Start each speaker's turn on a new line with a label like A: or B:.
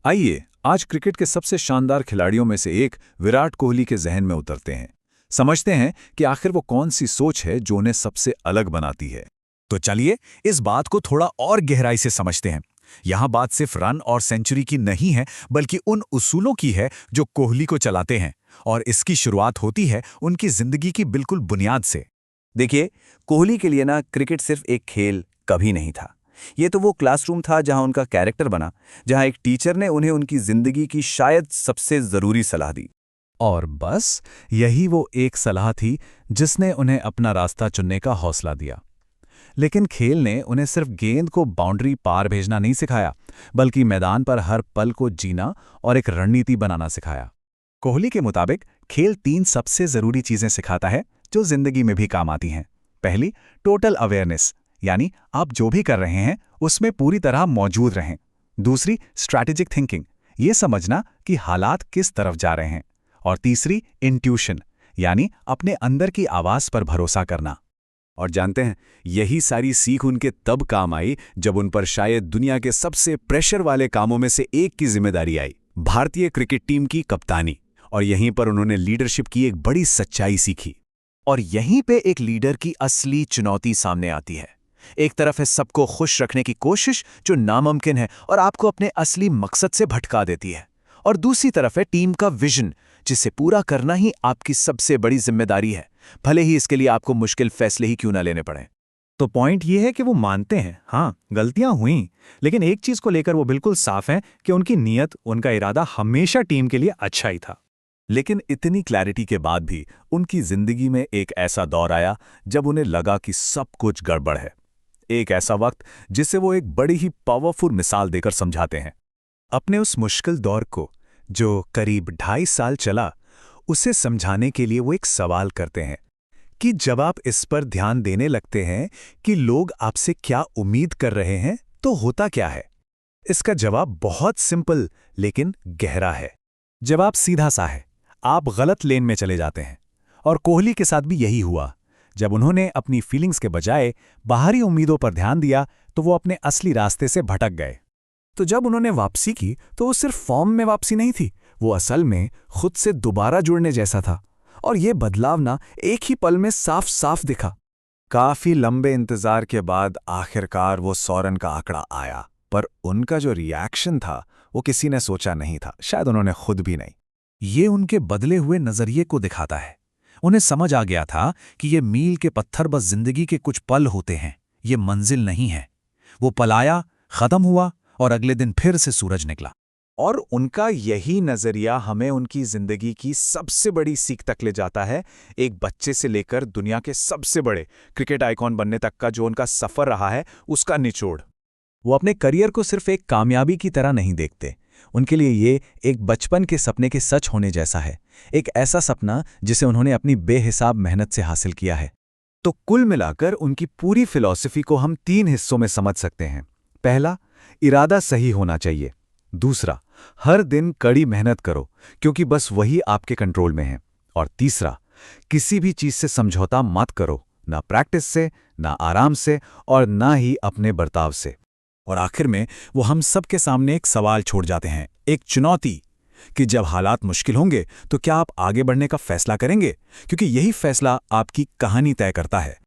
A: आइए आज क्रिकेट के सबसे शानदार खिलाड़ियों में से एक विराट कोहली के जहन में उतरते हैं। समझते हैं कि आखिर वो कौन सी सोच है जो उन्हें सबसे अलग बनाती है।
B: तो चलिए इस बात को थोड़ा और गहराई से समझते हैं। यहाँ बात सिर्फ रन और सेंचुरी की नहीं है, बल्कि उन उसूलों की है जो कोहली को चलाते हैं। और इसकी शुरुआत होती है उनकी जिंदगी की बिल्कुल बुनियाद से।
C: देखिए, कोहली के लिए ना क्रिकेट सिर्फ एक खेल कभी नहीं था। ये तो वो क्लासरूम था जहां उनका कैरेक्टर बना, जहां एक टीचर ने उन्हें उनकी जिंदगी की शायद सबसे जरूरी सलाह दी।
B: और बस यही वो एक सलाह थी जिसने उन्हें अपना रास्ता चुनने का हौसला दिया। लेकिन खेल ने उन्हें सिर्फ गेंद को बाउंड्री पार भेजना नहीं सिखाया, बल्कि मैदान पर हर पल को जीना और एक रणनीति बनाना सिखाया। कोहली के मुताबिक खेल 3 सबसे जरूरी चीजें सिखाता है जो जिंदगी में भी काम आती हैं। पहली, टोटल अवेयरनेस, यानी आप जो भी कर रहे हैं उसमें पूरी तरह मौजूद रहें। दूसरी, स्ट्रैटेजिक थिंकिंग, ये समझना कि हालात किस तरफ जा रहे हैं। और तीसरी, इंट्यूशन, यानी अपने अंदर की आवाज पर भरोसा करना।
A: और जानते हैं, यही सारी सीख उनके तब काम आई जब उन पर शायद दुनिया के सबसे प्रेशर वाले कामों में से एक की जिम्मेदारी आई, भारतीय क्रिकेट टीम की कप्तानी। और यहीं पर उन्होंने लीडरशिप की एक बड़ी सच्चाई सीखी।
C: और यहीं पे एक लीडर की असली चुनौती सामने आती है। एक तरफ है सबको खुश रखने की कोशिश जो नामुमकिन है और आपको अपने असली मकसद से भटका देती है, और दूसरी तरफ है टीम का विजन जिसे पूरा करना ही आपकी सबसे बड़ी जिम्मेदारी है, भले ही इसके लिए आपको मुश्किल फैसले ही क्यों ना लेने पड़े।
B: तो पॉइंट ये है कि वो मानते हैं, हाँ गलतियां हुई, लेकिन एक चीज को लेकर वो बिल्कुल साफ हैं कि उनकी नीयत, उनका इरादा हमेशा टीम के लिए अच्छा ही था।
A: लेकिन इतनी क्लैरिटी के बाद भी उनकी जिंदगी में एक ऐसा दौर आया जब उन्हें लगा कि सब कुछ गड़बड़ है। एक ऐसा वक्त जिसे वो एक बड़ी ही पावरफुल मिसाल देकर समझाते हैं।
B: अपने उस मुश्किल दौर को, जो करीब 2.5 साल चला, उसे समझाने के लिए वो एक सवाल करते हैं कि जब आप इस पर ध्यान देने लगते हैं कि लोग आपसे क्या उम्मीद कर रहे हैं, तो होता क्या है। इसका जवाब बहुत सिंपल लेकिन गहरा है। जवाब सीधा सा है, आप गलत लेन में चले जाते हैं। और कोहली के साथ भी यही हुआ। जब उन्होंने अपनी फीलिंग्स के बजाय बाहरी उम्मीदों पर ध्यान दिया तो वो अपने असली रास्ते से भटक गए। तो जब उन्होंने वापसी की तो वो सिर्फ फॉर्म में वापसी नहीं थी, वो असल में खुद से दोबारा जुड़ने जैसा था। और ये बदलाव ना एक ही पल में साफ साफ दिखा।
A: काफी लंबे इंतजार के बाद आखिरकार वो 100 रन का आंकड़ा आया, पर उनका जो रिएक्शन था वो किसी ने सोचा नहीं था, शायद उन्होंने खुद भी नहीं।
B: ये उनके बदले हुए नजरिए को दिखाता है। उन्हें समझ आ गया था कि ये मील के पत्थर बस जिंदगी के कुछ पल होते हैं, ये मंजिल नहीं है। वो पल आया, खत्म हुआ और अगले दिन फिर से सूरज निकला।
A: और उनका यही नजरिया हमें उनकी जिंदगी की सबसे बड़ी सीख तक ले जाता है। एक बच्चे से लेकर दुनिया के सबसे बड़े क्रिकेट आइकॉन बनने तक का जो उनका सफर रहा है, उसका निचोड़।
B: वो अपने करियर को सिर्फ एक कामयाबी की तरह नहीं देखते। उनके लिए ये एक बचपन के सपने के सच होने जैसा है, एक ऐसा सपना जिसे उन्होंने अपनी बेहिसाब मेहनत से हासिल किया है।
A: तो कुल मिलाकर उनकी पूरी फिलॉसफी को हम 3 हिस्सों में समझ सकते हैं। पहला, इरादा सही होना चाहिए। दूसरा, हर दिन कड़ी मेहनत करो क्योंकि बस वही आपके कंट्रोल में है। और तीसरा, किसी भी चीज से समझौता मत करो, ना प्रैक्टिस से, ना आराम से और ना ही अपने बर्ताव से।
B: और आखिर में वो हम सब के सामने एक सवाल छोड़ जाते हैं, एक चुनौती, कि जब हालात मुश्किल होंगे तो क्या आप आगे बढ़ने का फैसला करेंगे, क्योंकि यही फैसला आपकी कहानी तय करता है।